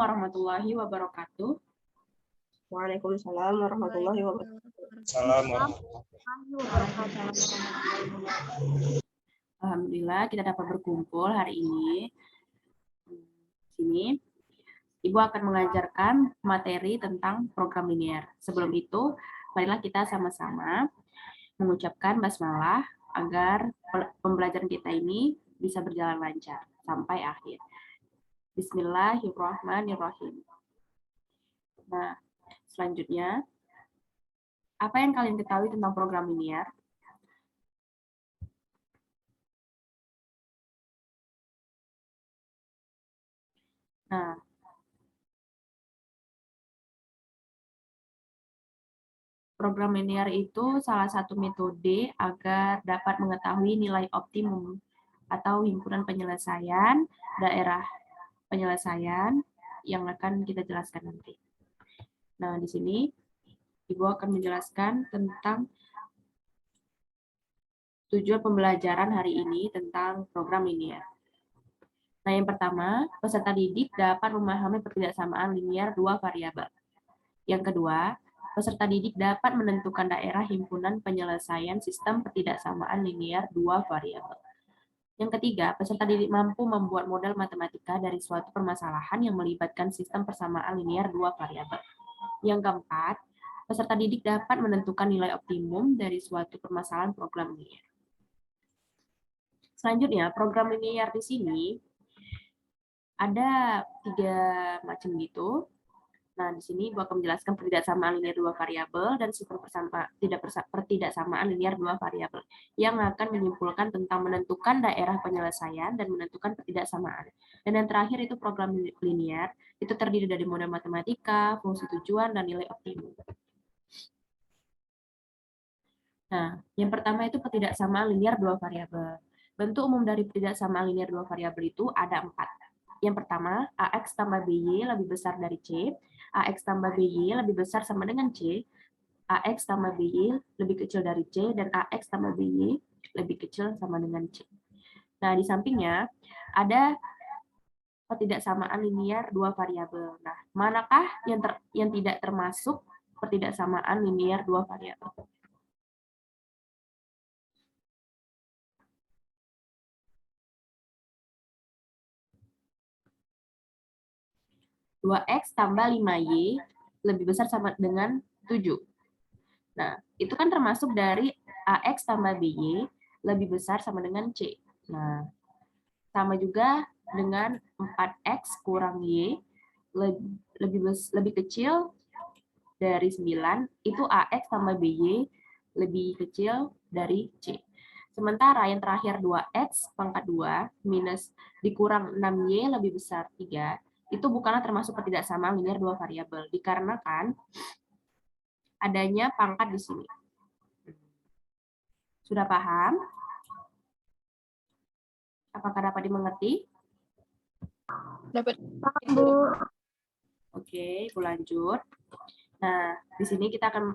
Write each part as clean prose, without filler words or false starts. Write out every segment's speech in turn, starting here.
warahmatullahi wabarakatuh. Waalaikumsalam warahmatullahi wabarakatuh. Alhamdulillah kita dapat berkumpul hari ini. Sini, Ibu akan mengajarkan materi tentang program linear. Sebelum itu, marilah kita sama-sama mengucapkan basmalah agar pembelajaran kita ini bisa berjalan lancar sampai akhir. Bismillahirrahmanirrahim. Nah, selanjutnya, apa yang kalian ketahui tentang program linear? Nah, program linear itu salah satu metode agar dapat mengetahui nilai optimum atau himpunan penyelesaian daerah penyelesaian yang akan kita jelaskan nanti. Nah, di sini Ibu akan menjelaskan tentang tujuan pembelajaran hari ini tentang program linear. Nah, yang pertama, peserta didik dapat memahami pertidaksamaan linear dua variabel. Yang kedua, peserta didik dapat menentukan daerah himpunan penyelesaian sistem pertidaksamaan linear dua variabel. Yang ketiga, peserta didik mampu membuat model matematika dari suatu permasalahan yang melibatkan sistem persamaan linear dua variabel. Yang keempat, peserta didik dapat menentukan nilai optimum dari suatu permasalahan program linear. Selanjutnya, program linear di sini ada 3 macam gitu. Nah, di sini Ibu akan menjelaskan pertidaksamaan linear dua variabel dan sistem pertidaksamaan linear dua variabel yang akan menyimpulkan tentang menentukan daerah penyelesaian dan menentukan pertidaksamaan. Dan yang terakhir itu program linear, itu terdiri dari model matematika, fungsi tujuan, dan nilai optimum. Nah, yang pertama itu pertidaksamaan linear dua variabel. Bentuk umum dari pertidaksamaan linear dua variabel itu ada 4. Yang pertama, AX tambah BY lebih besar dari C, AX tambah BY lebih besar sama dengan C, AX tambah BY lebih kecil dari C, dan AX tambah BY lebih kecil sama dengan C. Nah, di sampingnya ada pertidaksamaan linear dua variabel. Nah, manakah yang tidak termasuk pertidaksamaan linear dua variabel? 2X tambah 5Y lebih besar sama dengan 7. Nah, itu kan termasuk dari AX tambah BY lebih besar sama dengan C. Nah, sama juga dengan 4X kurang Y lebih kecil dari 9, itu AX tambah BY lebih kecil dari C. Sementara yang terakhir 2X pangkat 2 minus dikurang 6Y lebih besar 3, itu bukanlah termasuk pertidaksamaan linear dua variabel, dikarenakan adanya pangkat di sini. Sudah paham? Apakah dapat dimengerti? Dapat paham, Bu. Oke, Ibu lanjut. Nah, di sini kita akan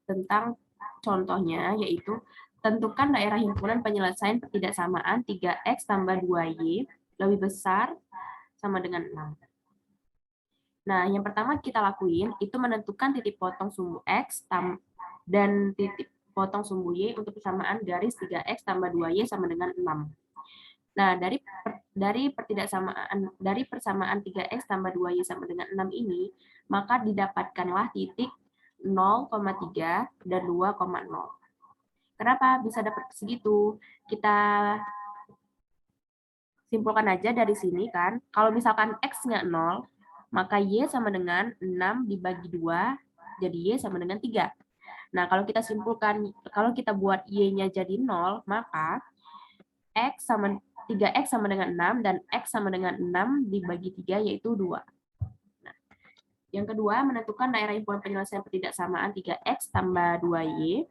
tentang contohnya, yaitu tentukan daerah himpunan penyelesaian pertidaksamaan 3X tambah 2Y lebih besar sama dengan 6. Nah, yang pertama kita lakuin itu menentukan titik potong sumbu X dan titik potong sumbu Y untuk persamaan garis 3X tambah 2Y sama dengan 6. Nah, dari persamaan 3X tambah 2Y sama dengan 6 ini, maka didapatkanlah titik 0,3 dan 2,0. Kenapa bisa dapat segitu? Kita simpulkan aja dari sini kan. Kalau misalkan X nggak 0, maka Y sama dengan 6 dibagi 2, jadi Y sama dengan 3. Nah, kalau kita simpulkan, kalau kita buat Y-nya jadi 0, maka 3X sama dengan 6, dan X sama dengan 6 dibagi 3, yaitu 2. Nah, yang kedua, menentukan daerah himpunan penyelesaian pertidaksamaan 3X tambah 2Y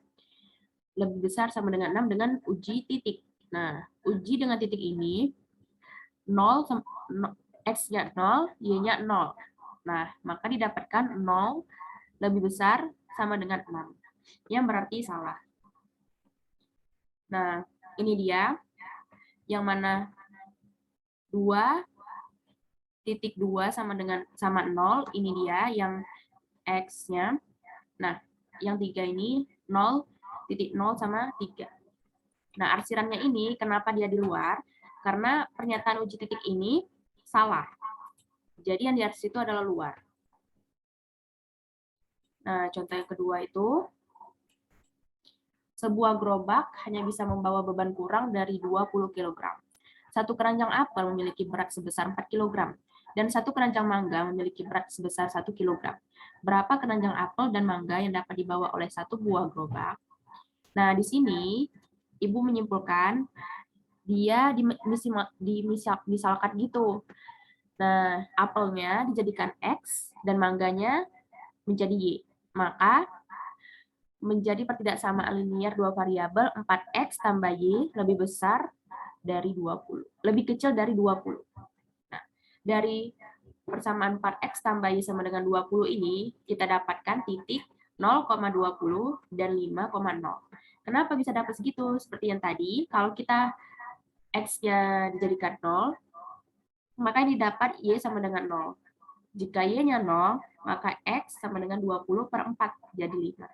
lebih besar sama dengan 6 dengan uji titik. Nah, uji dengan titik ini, 0, X-nya 0, Y-nya 0. Nah, maka didapatkan 0 lebih besar sama dengan 6. Yang berarti salah. Nah, ini dia. Yang mana 2 titik 2 sama 0, ini dia yang X-nya. Nah, yang 3 ini 0,0 sama 3. Nah, arsirannya ini kenapa dia di luar? Karena pernyataan uji titik ini salah. Jadi yang di arsis itu adalah luar. Nah, contoh yang kedua itu, sebuah gerobak hanya bisa membawa beban kurang dari 20 kg. Satu keranjang apel memiliki berat sebesar 4 kg, dan satu keranjang mangga memiliki berat sebesar 1 kg. Berapa keranjang apel dan mangga yang dapat dibawa oleh satu buah gerobak? Nah, di sini Ibu menyimpulkan dia misalkan gitu. Nah, apelnya dijadikan X dan mangganya menjadi Y. Maka menjadi pertidaksamaan linier dua variabel 4X tambah Y lebih besar dari 20. Lebih kecil dari 20. Nah, dari persamaan 4X tambah Y sama dengan 20 ini, kita dapatkan titik 0,20 dan 5,0. Kenapa bisa dapat segitu? Seperti yang tadi, kalau kita X-nya dijadikan 0, maka didapat Y sama dengan 0. Jika Y-nya 0, maka X sama dengan 20/4, jadi 5.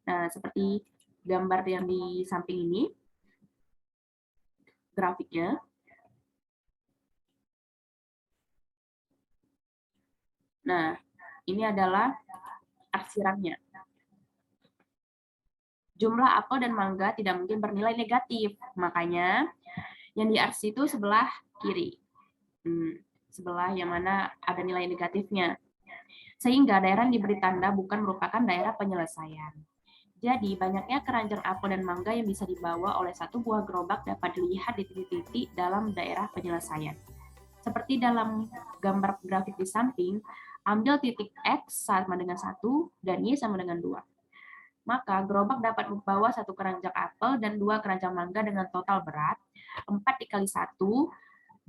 Nah, seperti gambar yang di samping ini, grafiknya. Nah, ini adalah arsirannya. Jumlah apel dan mangga tidak mungkin bernilai negatif. Makanya yang di arsi itu sebelah kiri. Sebelah yang mana ada nilai negatifnya. Sehingga daerah yang diberi tanda bukan merupakan daerah penyelesaian. Jadi, banyaknya keranjang apel dan mangga yang bisa dibawa oleh satu buah gerobak dapat dilihat di titik-titik dalam daerah penyelesaian. Seperti dalam gambar grafik di samping, ambil titik X sama dengan 1 dan Y sama dengan 2. Maka gerobak dapat membawa satu keranjang apel dan 2 keranjang mangga dengan total berat 4 dikali 1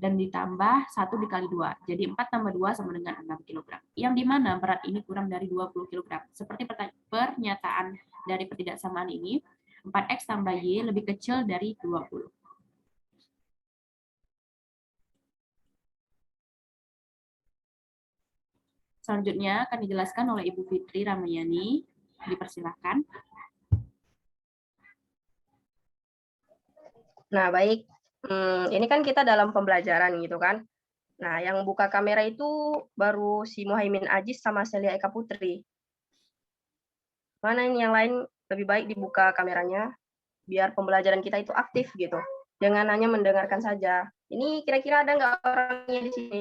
dan ditambah 1 dikali 2. Jadi 4 tambah 2 sama dengan 6 kg. Yang dimana berat ini kurang dari 20 kg. Seperti pernyataan dari pertidaksamaan ini, 4X tambah Y lebih kecil dari 20. Selanjutnya akan dijelaskan oleh Ibu Fitri Ramayani. Dipersilakan. Nah, baik. Ini kan kita dalam pembelajaran gitu kan. Nah, yang buka kamera itu baru si Muhaimin Aziz sama Celia Eka Putri. Mana ini yang lain lebih baik dibuka kameranya biar pembelajaran kita itu aktif gitu. Jangan hanya mendengarkan saja. Ini kira-kira ada nggak orangnya di sini?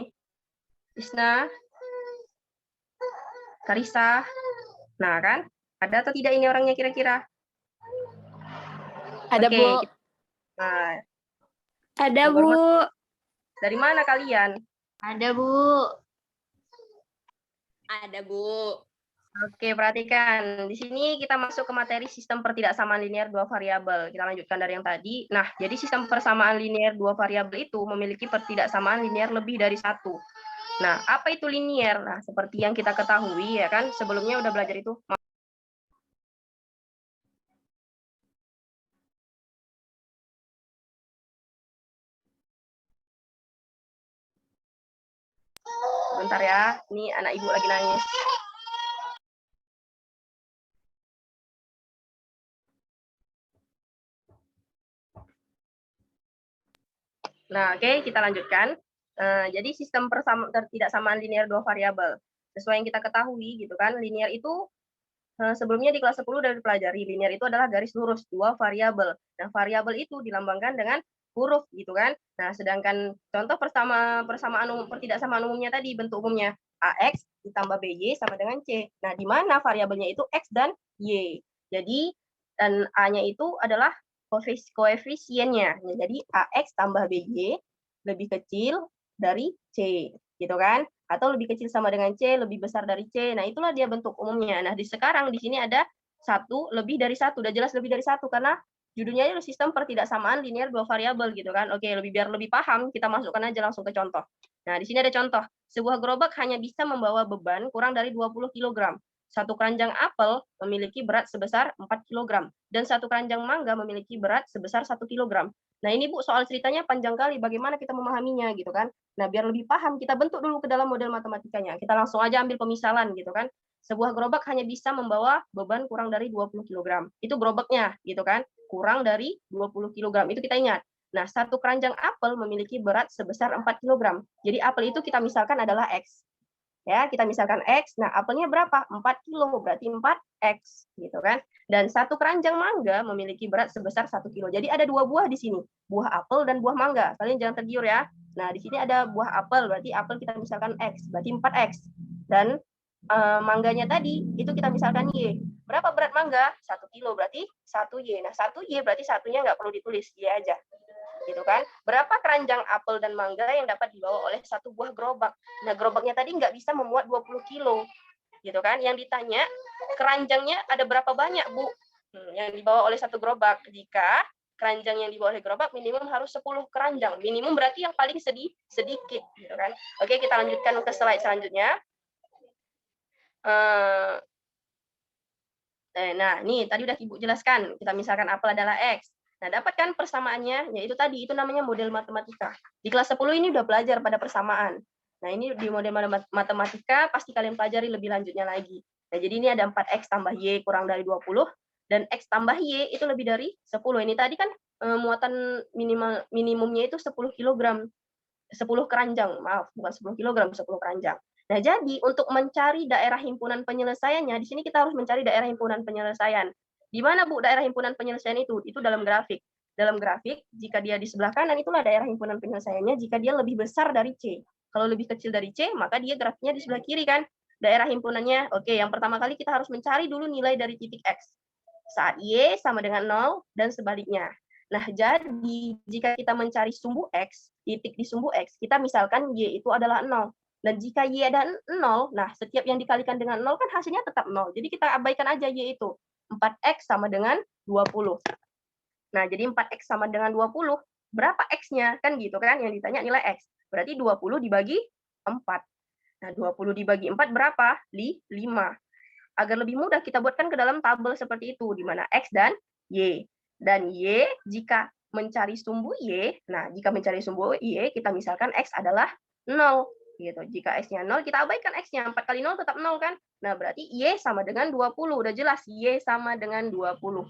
Isna, Karisa. Nah, kan? Ada atau tidak ini orangnya kira-kira? Ada, Oke. Bu. Nah, Ada, Bu. dari mana kalian? Ada, Bu. Ada, Bu. Oke, perhatikan. Di sini kita masuk ke materi sistem pertidaksamaan linear dua variabel. Kita lanjutkan dari yang tadi. Nah, jadi sistem persamaan linear dua variabel itu memiliki pertidaksamaan linear lebih dari satu. Nah, apa itu linear? Nah, seperti yang kita ketahui ya kan, sebelumnya udah belajar itu. Bentar ya, ini anak ibu lagi nangis. Nah, oke, kita lanjutkan. Jadi sistem pertidaksamaan linear dua variabel. Sesuai yang kita ketahui gitu kan, linear itu sebelumnya di kelas 10 udah dipelajari, linear itu adalah garis lurus dua variabel. Nah, variabel itu dilambangkan dengan huruf gitu kan. Nah, sedangkan contoh pertidaksamaan umumnya tadi bentuk umumnya AX ditambah BY sama dengan C. Nah, di mana variabelnya itu X dan Y. Jadi dan A-nya itu adalah koefisiennya. Jadi AX tambah BY lebih kecil dari C, gitu kan? Atau lebih kecil sama dengan C, lebih besar dari C. Nah, itulah dia bentuk umumnya. Nah, sekarang di sini ada satu lebih dari satu. Udah jelas lebih dari satu karena judulnya itu sistem pertidaksamaan linear dua variabel gitu kan. Oke, biar lebih paham, kita masukkan aja langsung ke contoh. Nah, di sini ada contoh. Sebuah gerobak hanya bisa membawa beban kurang dari 20 kg. satu keranjang apel memiliki berat sebesar 4 kg dan satu keranjang mangga memiliki berat sebesar 1 kg. Nah, ini Bu soal ceritanya panjang kali, bagaimana kita memahaminya gitu kan. Nah, biar lebih paham kita bentuk dulu ke dalam model matematikanya. Kita langsung aja ambil pemisalan gitu kan. Sebuah gerobak hanya bisa membawa beban kurang dari 20 kg. Itu gerobaknya gitu kan. Kurang dari 20 kg. Itu kita ingat. Nah, satu keranjang apel memiliki berat sebesar 4 kg. Jadi apel itu kita misalkan adalah X. Ya, kita misalkan X, nah apelnya berapa? 4 kilo, berarti 4X, gitu kan. Dan satu keranjang mangga memiliki berat sebesar 1 kilo. Jadi ada dua buah di sini, buah apel dan buah mangga. Kalian jangan tergiur ya. Nah, di sini ada buah apel, berarti apel kita misalkan X, berarti 4X. Dan mangganya tadi, itu kita misalkan Y. Berapa berat mangga? 1 kilo, berarti 1Y. Nah, 1Y berarti satunya nggak perlu ditulis, Y aja. Gitu kan. Berapa keranjang apel dan mangga yang dapat dibawa oleh satu buah gerobak? Nah, gerobaknya tadi nggak bisa memuat 20 kilo. Gitu kan. Yang ditanya, keranjangnya ada berapa banyak, Bu? Yang dibawa oleh satu gerobak. Jika keranjang yang dibawa oleh gerobak minimum harus 10 keranjang. Minimum berarti yang paling sedikit. Gitu kan. Oke, kita lanjutkan ke slide selanjutnya. Nah, ini tadi udah Ibu jelaskan. Kita misalkan apel adalah X. Nah, dapatkan persamaannya, yaitu tadi, itu namanya model matematika. Di kelas 10 ini udah belajar pada persamaan. Nah, ini di model matematika, pasti kalian pelajari lebih lanjutnya lagi. Nah, jadi ini ada 4X tambah Y kurang dari 20, dan X tambah Y itu lebih dari 10. Ini tadi kan muatan minimumnya itu 10 kg. 10 keranjang, maaf, bukan 10 kg, 10 keranjang. Nah, jadi untuk mencari daerah himpunan penyelesaiannya, di sini kita harus mencari daerah himpunan penyelesaian. Di mana, Bu, daerah himpunan penyelesaian itu? Itu dalam grafik. Dalam grafik, jika dia di sebelah kanan, itulah daerah himpunan penyelesaiannya jika dia lebih besar dari C. Kalau lebih kecil dari C, maka dia grafiknya di sebelah kiri kan. Daerah himpunannya, oke, yang pertama kali kita harus mencari dulu nilai dari titik X. Saat Y sama dengan 0 dan sebaliknya. Nah, jadi jika kita mencari sumbu X, titik di sumbu X, kita misalkan Y itu adalah 0. Dan jika Y ada 0, nah setiap yang dikalikan dengan 0 kan hasilnya tetap 0. Jadi kita abaikan aja Y itu. 4X sama dengan 20. Nah, jadi 4X sama dengan 20, berapa X-nya? Kan gitu kan, yang ditanya nilai X. Berarti 20 dibagi 4. Nah, 20 dibagi 4 berapa? 5. Agar lebih mudah kita buatkan ke dalam tabel seperti itu, di mana X dan Y. Dan Y, jika mencari sumbu Y, nah jika mencari sumbu Y, kita misalkan X adalah 0. Gitu. Jika X-nya 0, kita abaikan X-nya. 4 kali 0 tetap 0 kan? Nah, berarti Y sama dengan 20. Udah jelas, Y sama dengan 20.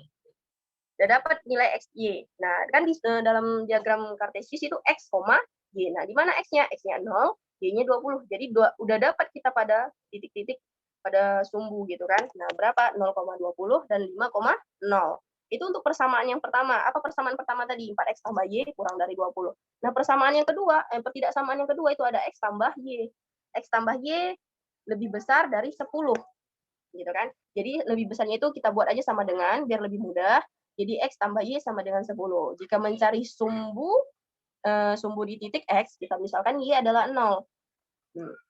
Udah dapat nilai X, Y. Nah, kan di dalam diagram kartesius itu X, Y. Nah, di mana X-nya? X-nya 0, Y-nya 20. Jadi udah dapat kita pada titik-titik pada sumbu gitu kan. Nah, berapa? 0,20 dan 5,0. Itu untuk persamaan yang pertama. Apa persamaan pertama tadi? 4X tambah Y kurang dari 20. Nah, persamaan yang kedua, pertidaksamaan yang kedua itu ada X tambah Y. X tambah Y lebih besar dari 10. Gitu kan. Jadi lebih besarnya itu kita buat aja sama dengan, biar lebih mudah. Jadi X tambah Y sama dengan 10. Jika mencari sumbu di titik X, kita misalkan Y adalah 0.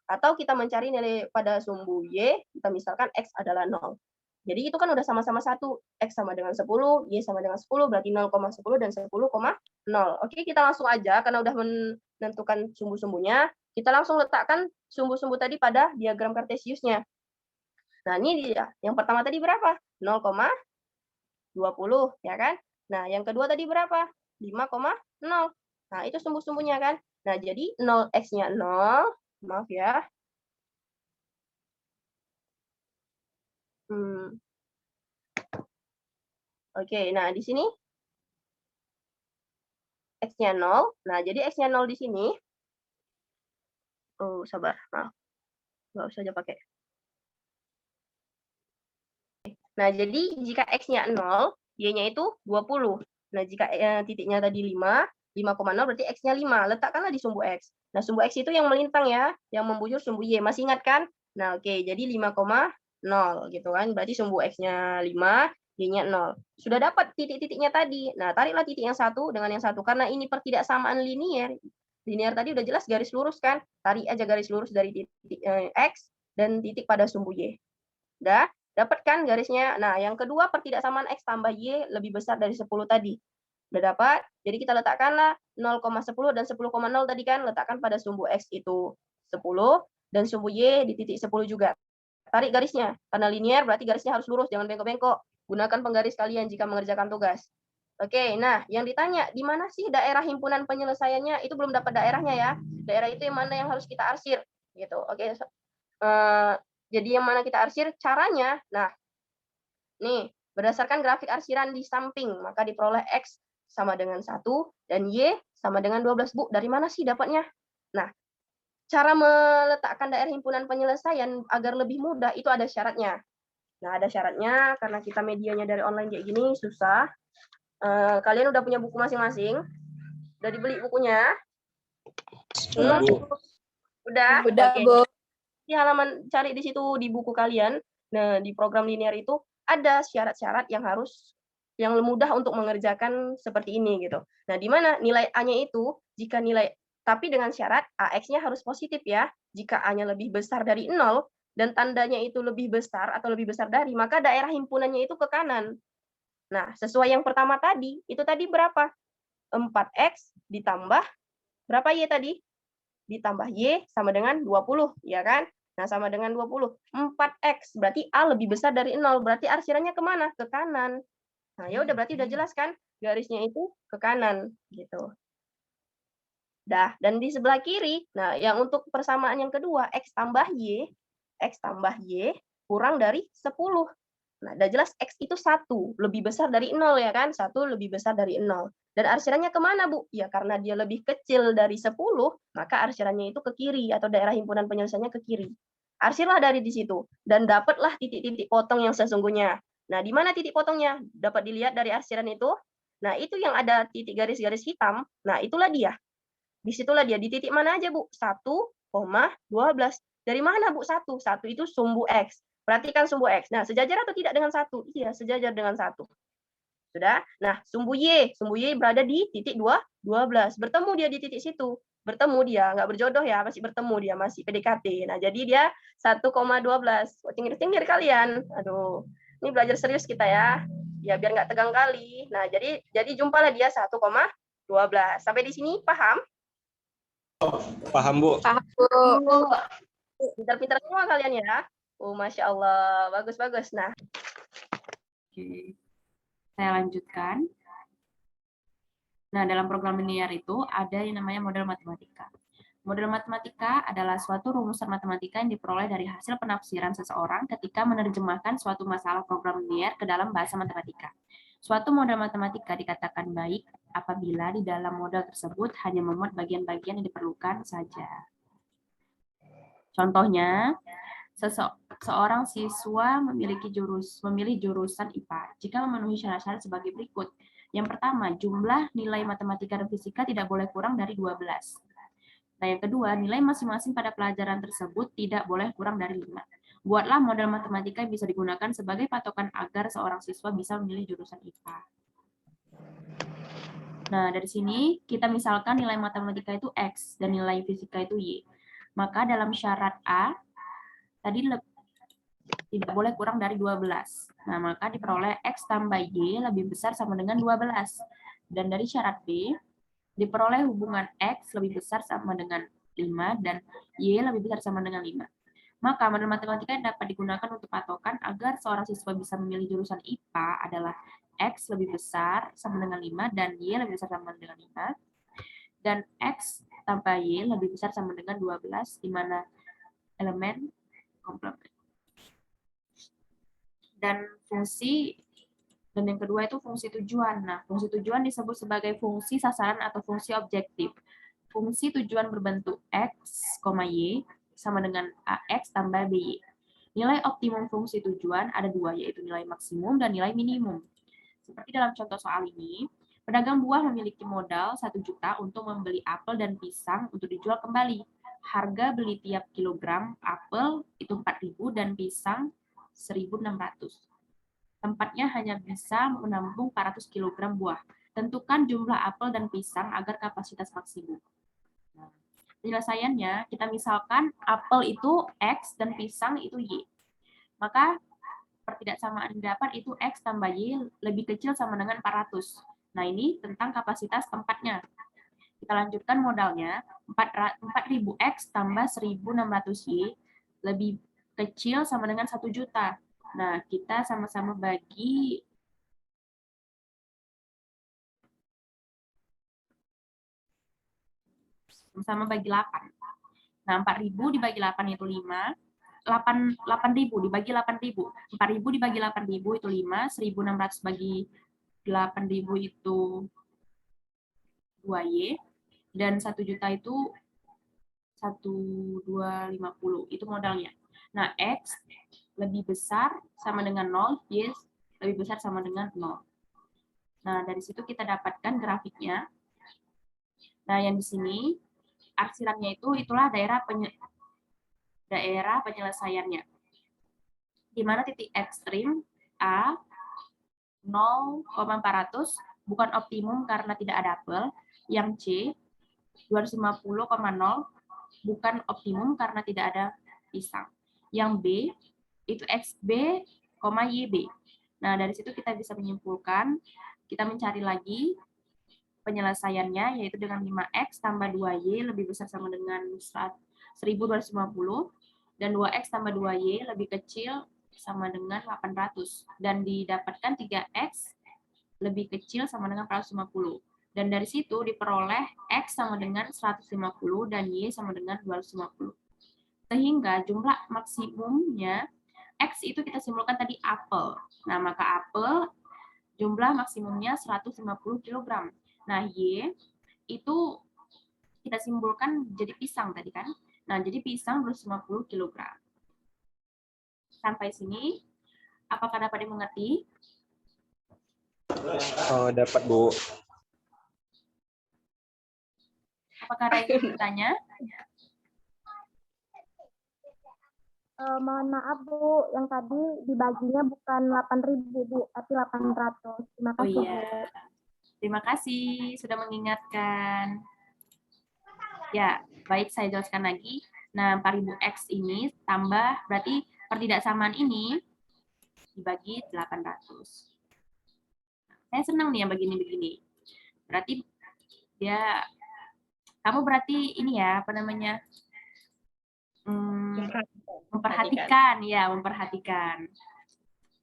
Atau kita mencari nilai pada sumbu Y, kita misalkan X adalah 0. Jadi itu kan udah sama-sama 1. X sama dengan 10, Y sama dengan 10, berarti 0,10 dan 10,0. Oke, kita langsung aja, karena udah menentukan sumbu-sumbunya, kita langsung letakkan sumbu-sumbu tadi pada diagram kartesiusnya. Nah, ini dia. Yang pertama tadi berapa? 0,20, ya kan? Nah, yang kedua tadi berapa? 5,0. Nah, itu sumbu-sumbunya kan? Nah, jadi 0X-nya 0, maaf ya. Oke, nah di sini X-nya 0. Nah, jadi X-nya 0 di sini. Oh, sabar. Maaf. Nggak usah aja pakai. Nah, jadi jika X-nya 0, Y-nya itu 20. Nah, jika titiknya tadi 5,0 berarti X-nya 5. Letakkanlah di sumbu X. Nah, sumbu X itu yang melintang ya, yang membujur sumbu Y. Masih ingat kan? Nah, oke, jadi 5,0 gitu kan. Berarti sumbu X-nya 5, Y-nya 0. Sudah dapat titik-titiknya tadi. Nah, tariklah titik yang satu dengan yang satu. Karena ini pertidaksamaan linier. Linier tadi udah jelas garis lurus kan? Tarik aja garis lurus dari titik X dan titik pada sumbu Y. Udah? Dapat kan garisnya? Nah, yang kedua pertidaksamaan X tambah Y lebih besar dari 10 tadi. Udah dapat? Jadi kita letakkanlah 0,10 dan 10,0 tadi kan. Letakkan pada sumbu X itu 10 dan sumbu Y di titik 10 juga. tarik garisnya. Karena linear berarti garisnya harus lurus, jangan bengkok-bengkok. Gunakan penggaris kalian jika mengerjakan tugas. Oke, nah yang ditanya, di mana sih daerah himpunan penyelesaiannya? Itu belum dapat daerahnya ya. Daerah itu yang mana yang harus kita arsir, gitu. Oke, jadi yang mana kita arsir? Caranya, nah, nih, berdasarkan grafik arsiran di samping, maka diperoleh X sama dengan 1 dan Y sama dengan 12. Bu, dari mana sih dapatnya? Nah, cara meletakkan daerah himpunan penyelesaian agar lebih mudah itu ada syaratnya. Nah, ada syaratnya karena kita medianya dari online kayak gini susah. Kalian udah punya buku masing-masing? Udah dibeli bukunya? Udah? Udah, Oke. Bu. Di halaman cari di situ di buku kalian. Nah, di program linear itu ada syarat-syarat yang mudah untuk mengerjakan seperti ini gitu. Nah, di mana nilai A-nya itu jika nilai tapi dengan syarat AX-nya harus positif ya. Jika A-nya lebih besar dari 0 dan tandanya itu lebih besar atau lebih besar dari, maka daerah himpunannya itu ke kanan. Nah, sesuai yang pertama tadi, itu tadi berapa? 4X ditambah berapa Y tadi? Ditambah Y sama dengan 20, ya kan? Nah, sama dengan 20. 4X, berarti A lebih besar dari 0. Berarti arsirannya kemana? Ke kanan. Nah, ya udah berarti udah jelas kan? Garisnya itu ke kanan, gitu. Dah, dan di sebelah kiri, nah yang untuk persamaan yang kedua, X tambah Y kurang dari 10. Nah, udah jelas X itu 1, lebih besar dari 0 ya kan? 1 lebih besar dari 0. Dan arsirannya kemana, Bu? Ya, karena dia lebih kecil dari 10, maka arsirannya itu ke kiri, atau daerah himpunan penyelesaiannya ke kiri. Arsirlah dari di situ, dan dapatlah titik-titik potong yang sesungguhnya. Nah, di mana titik potongnya? Dapat dilihat dari arsiran itu. Nah, itu yang ada titik garis-garis hitam. Nah, itulah dia. Disitulah dia. Di titik mana aja, Bu? 1,12. Dari mana, Bu, 1? 1 itu sumbu X. Perhatikan sumbu X. Nah, sejajar atau tidak dengan 1? Iya, sejajar dengan 1. Sudah? Nah, sumbu Y berada di titik 12. Bertemu dia di titik situ. Bertemu dia, nggak berjodoh ya, masih bertemu dia, masih PDKT. Nah, jadi dia 1,12. Tinggi-tinggi kalian. Aduh, ini belajar serius kita ya. Ya, biar nggak tegang kali. Nah, jadi jumpalah dia 1,12. Sampai di sini paham? Paham, Bu. Paham, Bu. Pintar-pintar semua kalian ya. Oh, Masya Allah. Bagus-bagus. Nah, Oke. Saya lanjutkan. Nah, dalam program linear itu ada yang namanya model matematika. Model matematika adalah suatu rumusan matematika yang diperoleh dari hasil penafsiran seseorang ketika menerjemahkan suatu masalah program linear ke dalam bahasa matematika. Suatu model matematika dikatakan baik apabila di dalam model tersebut hanya memuat bagian-bagian yang diperlukan saja. Contohnya, seorang siswa memilih jurusan IPA jika memenuhi syarat-syarat sebagai berikut. Yang pertama, jumlah nilai matematika dan fisika tidak boleh kurang dari 12. Nah, yang kedua, nilai masing-masing pada pelajaran tersebut tidak boleh kurang dari 5. Buatlah model matematika yang bisa digunakan sebagai patokan agar seorang siswa bisa memilih jurusan IPA. Nah, dari sini kita misalkan nilai matematika itu X dan nilai fisika itu Y. Maka dalam syarat A, tadi tidak boleh kurang dari 12. Nah, maka diperoleh X tambah Y lebih besar sama dengan 12. Dan dari syarat B, diperoleh hubungan X lebih besar sama dengan 5 dan Y lebih besar sama dengan 5. Maka model matematika yang dapat digunakan untuk patokan agar seorang siswa bisa memilih jurusan IPA adalah X lebih besar sama dengan 5 dan Y lebih besar sama dengan 5. Dan X tambah Y lebih besar sama dengan 12, di mana elemen komplement. Dan yang kedua itu fungsi tujuan. Nah, fungsi tujuan disebut sebagai fungsi sasaran atau fungsi objektif. Fungsi tujuan berbentuk X, Y sama dengan AX tambah BY. Nilai optimum fungsi tujuan ada dua, yaitu nilai maksimum dan nilai minimum. Seperti dalam contoh soal ini, pedagang buah memiliki modal 1 juta untuk membeli apel dan pisang untuk dijual kembali. Harga beli tiap kilogram apel itu 4.000 dan pisang 1.600. Tempatnya hanya bisa menampung 400 kg buah. Tentukan jumlah apel dan pisang agar kapasitas maksimum. Penyelesaiannya, kita misalkan apel itu X dan pisang itu Y. Maka pertidaksamaan yang didapat itu X tambah Y lebih kecil sama dengan 400. Nah, ini tentang kapasitas tempatnya. Kita lanjutkan modalnya, 4.000X tambah 1.600Y lebih kecil sama dengan 1 juta. Nah, kita sama-sama bagi sama bagi 8. Nah, 4.000 dibagi 8 itu 5. 8.000 dibagi 8.000. 4.000 dibagi 8.000 itu 5. 1.600 bagi 8.000 itu 2Y. Dan 1 juta itu 1.250. Itu modalnya. Nah, X lebih besar sama dengan 0. Y lebih besar sama dengan 0. Nah, dari situ kita dapatkan grafiknya. Nah, yang di sini arsirannya itu itulah daerah penyelesaiannya. Di mana titik ekstrim A 0,400 bukan optimum karena tidak ada apel. Yang C 250,0 bukan optimum karena tidak ada pisang. Yang B itu XB, YB. Nah, dari situ kita bisa menyimpulkan, kita mencari lagi penyelesaiannya, yaitu dengan 5X tambah 2Y lebih besar sama dengan 1.250, dan 2X tambah 2Y lebih kecil sama dengan 800. Dan didapatkan 3X lebih kecil sama dengan 450. Dan dari situ diperoleh X sama dengan 150 dan Y sama dengan 250. Sehingga jumlah maksimumnya, X itu kita simpulkan tadi apel. Nah, maka apel jumlah maksimumnya 150 kg. Nah, Y itu kita simpulkan jadi pisang tadi kan. Nah, jadi pisang 250 kg. Sampai sini, apakah dapat dimengerti? Dapat, Bu. Apakah ada yang bertanya? Mohon maaf Bu, yang tadi dibaginya bukan 8.000 Bu, tapi 800. Terima Oh kasih Bu. iya, terima kasih sudah mengingatkan. Ya, baik saya jelaskan lagi. Nah, 4.000X ini tambah, berarti pertidaksamaan ini dibagi 800. Saya senang nih yang begini-begini. Berarti dia, kamu berarti ini ya, apa namanya, memperhatikan.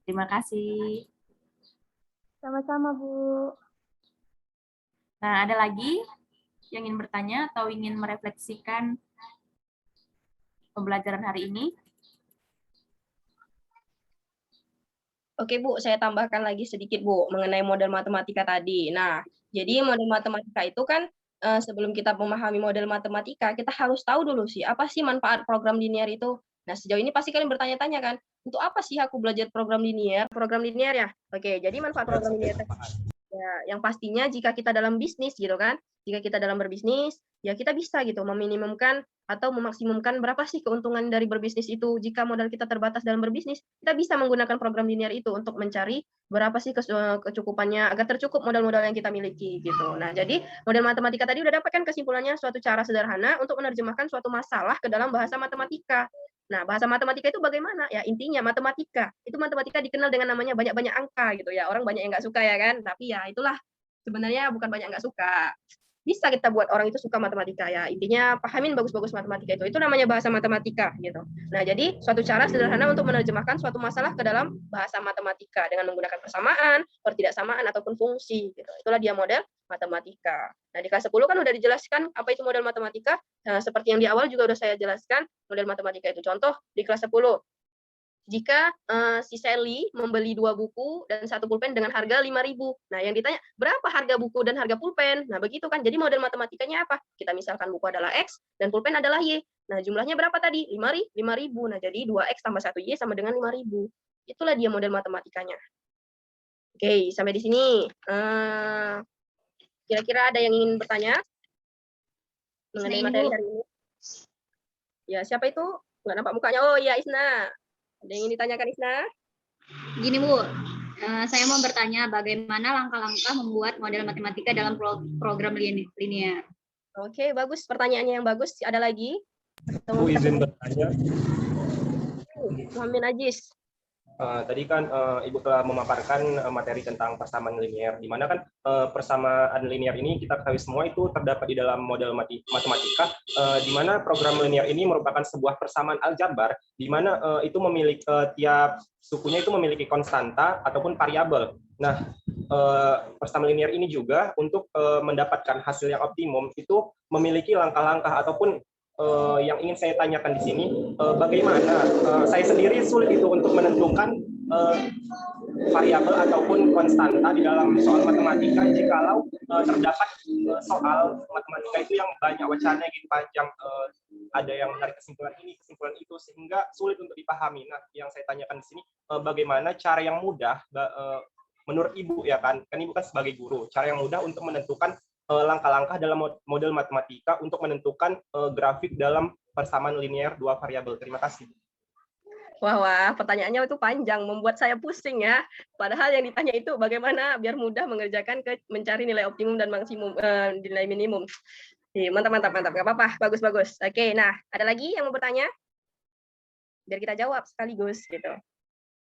Terima kasih. Sama-sama Bu. Nah, ada lagi yang ingin bertanya atau ingin merefleksikan pembelajaran hari ini? Oke Bu, saya tambahkan lagi sedikit Bu mengenai model matematika tadi. Nah, jadi model matematika itu kan sebelum kita memahami model matematika, kita harus tahu dulu sih apa sih manfaat program linear itu. Nah, sejauh ini pasti kalian bertanya-tanya kan, untuk apa sih aku belajar program linear? Program linear ya. Oke, jadi manfaat program linear ya, yang pastinya jika kita dalam bisnis gitu kan, jika kita dalam berbisnis, ya kita bisa gitu meminimumkan atau memaksimumkan berapa sih keuntungan dari berbisnis itu. Jika modal kita terbatas dalam berbisnis, kita bisa menggunakan program linear itu untuk mencari berapa sih kecukupannya agar tercukup modal-modal yang kita miliki gitu. Nah, jadi model matematika tadi udah dapatkan kesimpulannya suatu cara sederhana untuk menerjemahkan suatu masalah ke dalam bahasa matematika. Nah, bahasa matematika itu bagaimana? Ya, intinya matematika. Itu matematika dikenal dengan namanya banyak-banyak angka gitu ya. Orang banyak yang nggak suka ya kan? Tapi ya itulah sebenarnya bukan banyak nggak suka. Bisa kita buat orang itu suka matematika ya. Intinya pahamin bagus-bagus matematika itu. Itu namanya bahasa matematika gitu. Nah, jadi suatu cara sederhana untuk menerjemahkan suatu masalah ke dalam bahasa matematika dengan menggunakan persamaan, pertidaksamaan ataupun fungsi gitu. Itulah dia model matematika. Nah, di kelas 10 kan udah dijelaskan apa itu model matematika. Nah, seperti yang di awal juga udah saya jelaskan model matematika itu. Contoh di kelas 10. Jika si Sally membeli 2 buku dan 1 pulpen dengan harga 5.000. Nah, yang ditanya, berapa harga buku dan harga pulpen? Nah, begitu kan. Jadi model matematikanya apa? Kita misalkan buku adalah X dan pulpen adalah Y. Nah, jumlahnya berapa tadi? 5.000. Nah, jadi 2X tambah 1Y sama dengan 5.000. Itulah dia model matematikanya. Oke, sampai di sini. Kira-kira ada yang ingin bertanya mengenai materi hari ini? Ya, siapa itu? Nggak nampak mukanya. Oh, iya, Isna. Ada yang ingin ditanyakan, Isna? Gini Bu, saya mau bertanya bagaimana langkah-langkah membuat model matematika dalam program linear. Oke, bagus. Pertanyaannya yang bagus. Ada lagi? Bu, izin bertanya. Muhammad Najis. Tadi kan Ibu telah memaparkan materi tentang persamaan linear, di mana kan persamaan linear ini kita ketahui semua itu terdapat di dalam model matematika, di mana program linear ini merupakan sebuah persamaan aljabar, di mana itu memiliki tiap sukunya itu memiliki konstanta ataupun variabel. Nah, persamaan linear ini juga untuk mendapatkan hasil yang optimum itu memiliki langkah-langkah ataupun yang ingin saya tanyakan di sini, bagaimana saya sendiri sulit itu untuk menentukan variabel ataupun konstanta di dalam soal matematika jikalau terdapat soal matematika itu yang banyak wacananya gitu panjang, ada yang menarik kesimpulan ini, kesimpulan itu, sehingga sulit untuk dipahami. Nah, yang saya tanyakan di sini, bagaimana cara yang mudah menurut Ibu ya kan Ibu kan sebagai guru, cara yang mudah untuk menentukan langkah-langkah dalam model matematika untuk menentukan grafik dalam persamaan linear dua variabel. Terima kasih. Wah, pertanyaannya itu panjang, membuat saya pusing ya. Padahal yang ditanya itu bagaimana biar mudah mengerjakan mencari nilai optimum dan maksimum, nilai minimum. Mantap. Gak apa-apa, bagus. Oke, nah ada lagi yang mau bertanya? Biar kita jawab sekaligus gitu.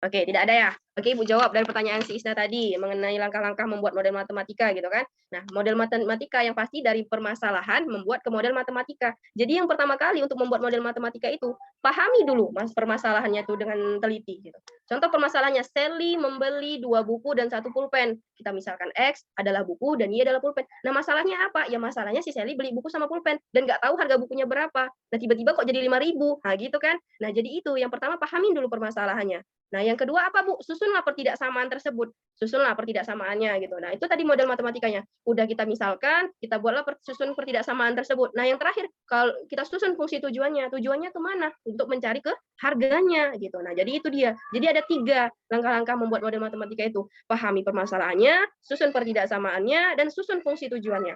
Oke, tidak ada ya? Oke, Ibu jawab dari pertanyaan si Isna tadi mengenai langkah-langkah membuat model matematika gitu kan. Nah, model matematika yang pasti dari permasalahan membuat ke model matematika. Jadi yang pertama kali untuk membuat model matematika itu, pahami dulu permasalahannya itu dengan teliti gitu. Contoh permasalahannya, Sally membeli 2 buku dan 1 pulpen. Kita misalkan X adalah buku dan Y adalah pulpen. Nah, masalahnya apa? Ya masalahnya si Sally beli buku sama pulpen dan nggak tahu harga bukunya berapa. Nah, tiba-tiba kok jadi 5.000. Nah, gitu kan. Nah, jadi itu yang pertama pahamin dulu permasalahannya. Nah, yang kedua apa, Bu? Susunlah pertidaksamaan tersebut. Susunlah pertidaksamaannya gitu. Nah, itu tadi model matematikanya. Udah kita misalkan, kita buatlah susun pertidaksamaan tersebut. Nah, yang terakhir, kalau kita susun fungsi tujuannya. Tujuannya kemana? Untuk mencari ke harganya gitu. Nah, jadi itu dia. Jadi ada 3 langkah-langkah membuat model matematika itu. Pahami permasalahannya, susun pertidaksamaannya, dan susun fungsi tujuannya.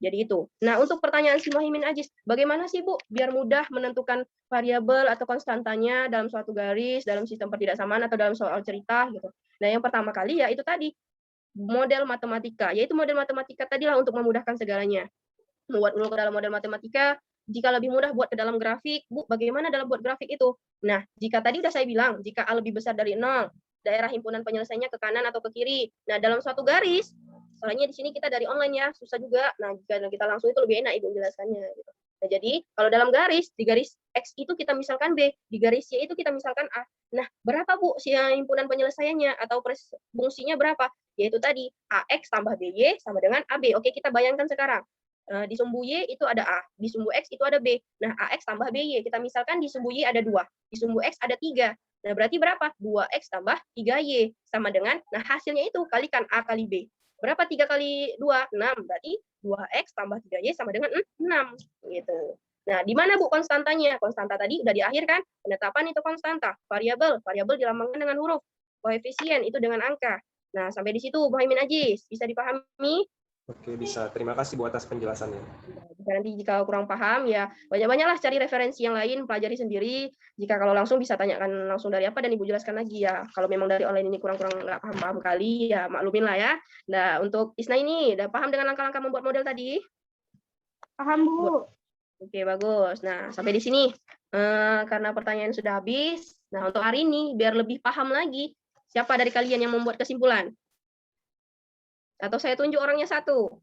Jadi itu. Nah, untuk pertanyaan si Muhaimin Ajis, bagaimana sih Bu biar mudah menentukan variabel atau konstantanya dalam suatu garis, dalam sistem pertidaksamaan atau dalam soal cerita gitu. Nah, yang pertama kali ya itu tadi model matematika, yaitu model matematika tadilah untuk memudahkan segalanya. Membuat dulu ke dalam model matematika, jika lebih mudah buat ke dalam grafik, Bu, bagaimana dalam buat grafik itu? Nah, jika tadi udah saya bilang, jika A lebih besar dari 0, daerah himpunan penyelesaiannya ke kanan atau ke kiri. Nah, dalam suatu garis, soalnya di sini kita dari online ya, susah juga. Nah, jika kita langsung itu lebih enak Ibu menjelaskannya gitu. Nah, jadi kalau dalam garis, di garis X itu kita misalkan B, di garis Y itu kita misalkan A. Nah, berapa Bu si himpunan penyelesaiannya atau fungsinya berapa? Yaitu tadi AX tambah BY sama dengan AB. Oke, kita bayangkan sekarang. Di sumbu Y itu ada A, di sumbu X itu ada B. Nah, AX tambah BY. Kita misalkan di sumbu Y ada 2, di sumbu X ada 3. Nah, berarti berapa? 2X tambah 3Y sama dengan, nah hasilnya itu kalikan A kali B. Berapa 3 kali 2? 6. Berarti 2X tambah 3Y sama dengan 6. Gitu. Nah, di mana Bu konstantanya? Konstanta tadi udah di akhir kan? Penetapan itu konstanta. Variabel dilambangkan dengan huruf. Koefisien itu dengan angka. Nah, sampai di situ Muhaimin Ajis. Bisa dipahami? Oke, bisa. Terima kasih Bu atas penjelasannya. Nanti jika kurang paham ya banyak-banyaklah cari referensi yang lain, pelajari sendiri. Jika kalau langsung bisa tanyakan langsung dari apa dan Ibu jelaskan lagi ya. Kalau memang dari online ini kurang-kurang nggak paham-paham kali ya maklumin lah ya. Nah, untuk Isna ini udah paham dengan langkah-langkah membuat model tadi? Paham, Bu. Oke, bagus. Nah, sampai di sini karena pertanyaan sudah habis. Nah, untuk hari ini biar lebih paham lagi, siapa dari kalian yang membuat kesimpulan? Atau saya tunjuk orangnya satu?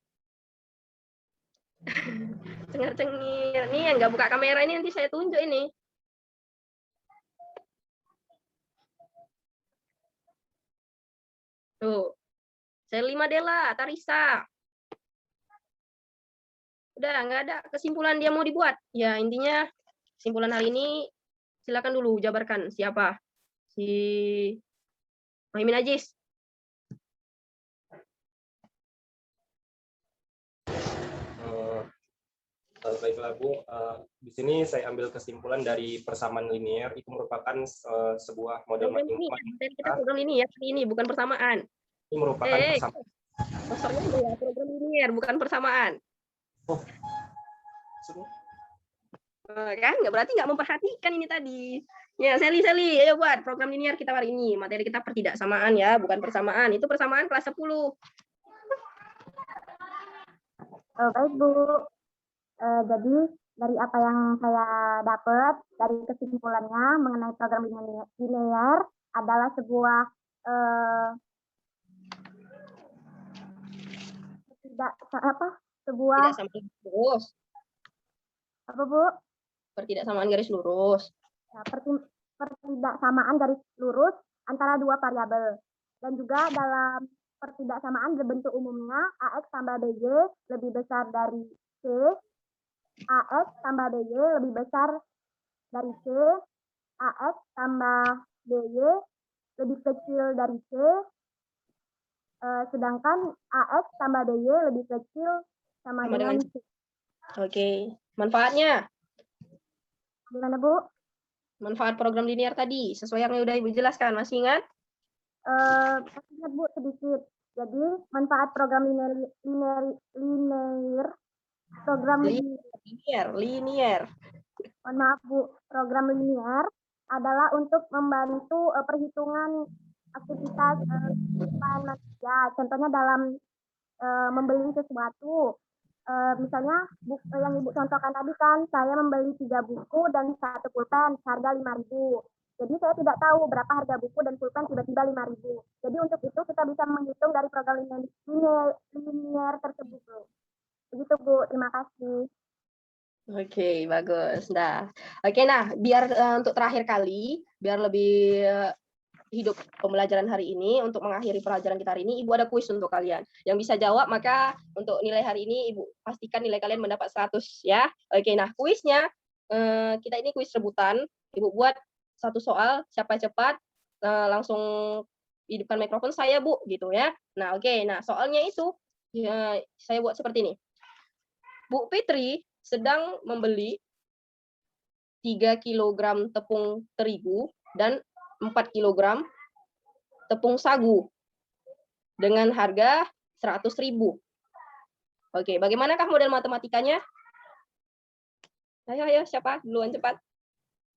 Cengar-cengir. Nih yang nggak buka kamera ini nanti saya tunjuk ini. Tuh. Sally Madela, Tarisa. Udah, nggak ada kesimpulan dia mau dibuat. Ya, intinya kesimpulan hari ini silakan dulu jabarkan siapa? Si Muhaimin Ajis. Baiklah Bu, di sini saya ambil kesimpulan dari persamaan linear itu merupakan sebuah model matematika. Kita program linear ini bukan persamaan. Ini merupakan persamaan. Maksudnya ya program linear bukan persamaan. Oh. Kan nggak berarti nggak memperhatikan ini tadi. Ya, Sally, ayo buat program linear kita hari ini. Materi kita pertidaksamaan ya, bukan persamaan. Itu persamaan kelas 10. Baik, Bu. Jadi dari apa yang saya dapat dari kesimpulannya mengenai program linear adalah sebuah sebuah Ketidaksamaan garis lurus. apa Bu? Ketidaksamaan garis lurus. Ya, pertidaksamaan garis lurus antara dua variabel. Dan juga dalam pertidaksamaan berbentuk umumnya AX tambah BY lebih besar dari C, AX tambah BY lebih besar dari C, AX tambah BY lebih kecil dari C, sedangkan AX tambah BY lebih kecil sama dengan C. Oke, manfaatnya? Gimana Bu? Manfaat program linear tadi, sesuai yang udah Ibu jelaskan, masih ingat? Masih ingat Bu sedikit. Jadi manfaat program linear. Mohon maaf Bu, program linear adalah untuk membantu perhitungan aktivitas kehidupan manusia. Contohnya dalam membeli sesuatu. Misalnya yang Ibu contohkan tadi kan, saya membeli 3 buku dan 1 pulpen, harga 5.000. Jadi saya tidak tahu berapa harga buku dan pulpen tiba-tiba 5.000. Jadi untuk itu kita bisa menghitung dari program linear tersebut. Begitu Bu, terima kasih. Oke, bagus. Nah, oke, nah, biar untuk terakhir kali, biar lebih hidup pembelajaran hari ini, untuk mengakhiri pelajaran kita hari ini, Ibu ada kuis untuk kalian. Yang bisa jawab, maka untuk nilai hari ini, Ibu pastikan nilai kalian mendapat 100, ya. Oke, nah, kuisnya, kita ini kuis rebutan. Ibu buat 1 soal, siapa cepat, langsung hidupkan mikrofon saya, Bu, gitu ya. Nah, oke, nah, soalnya itu, saya buat seperti ini. Bu Fitri sedang membeli 3 kg tepung terigu dan 4 kg tepung sagu dengan harga 100.000. Oke, bagaimanakah model matematikanya? Ayo, siapa? Duluan cepat.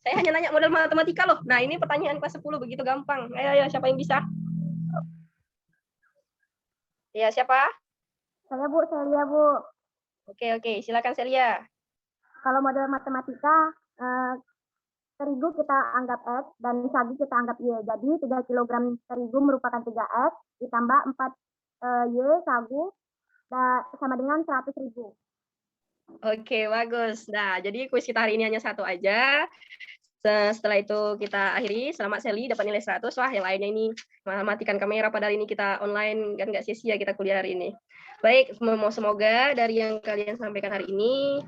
Saya hanya nanya model matematika loh. Nah, ini pertanyaan kelas 10, begitu gampang. Ayo, siapa yang bisa? Ya, siapa? Saya Bu, Celia Bu. Oke, silakan Celia. Kalau model matematika, terigu kita anggap X dan sagu kita anggap Y. Jadi 3 kg terigu merupakan 3X, ditambah 4 Y sagu, sama dengan 100.000. Oke, bagus. Nah, jadi kuis kita hari ini hanya 1 aja. Setelah itu kita akhiri. Selamat Sally, dapat nilai 100. Wah, yang lainnya ini matikan kamera pada hari ini kita online, kan nggak sia-sia kita kuliah hari ini. Baik, semoga dari yang kalian sampaikan hari ini,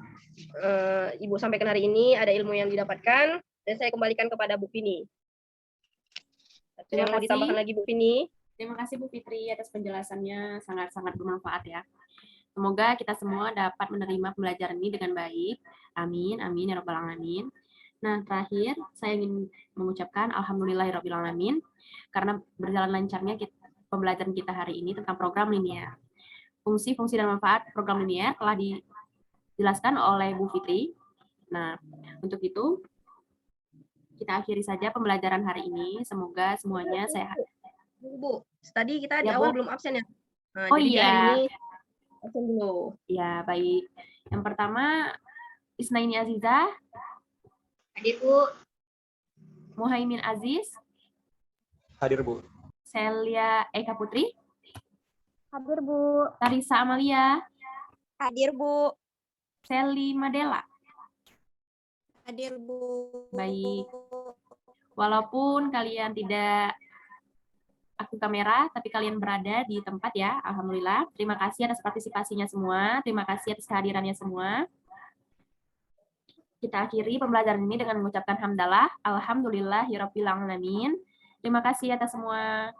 Ibu sampaikan hari ini, ada ilmu yang didapatkan, dan saya kembalikan kepada Bu Vini. Yang mau ditambahkan lagi Bu Vini? Terima kasih Bu Fitri atas penjelasannya, sangat-sangat bermanfaat ya. Semoga kita semua dapat menerima pembelajaran ini dengan baik. Amin, amin ya rabbal alamin. Nah, terakhir saya ingin mengucapkan alhamdulillahirabbil alamin karena berjalan lancarnya pembelajaran kita hari ini tentang program linear. Fungsi-fungsi dan manfaat program linear telah dijelaskan oleh Bu Fitri. Nah, untuk itu kita akhiri saja pembelajaran hari ini. Semoga semuanya sehat. Bu, tadi kita di awal belum absen ya. Nah, oh jadi iya. Hari ini absen dulu. Ya, baik. Yang pertama, Isnaini Aziza. Hadir, Bu. Muhaimin Aziz. Hadir, Bu. Celia Eka Putri. Hadir, Bu. Tarisa Amalia. Hadir, Bu. Sally Madela. Hadir, Bu. Baik. Walaupun kalian tidak aktif kamera, tapi kalian berada di tempat ya, alhamdulillah. Terima kasih atas partisipasinya semua, terima kasih atas kehadirannya semua. Kita akhiri pembelajaran ini dengan mengucapkan hamdalah, alhamdulillahirabbil alamin. Terima kasih atas semua.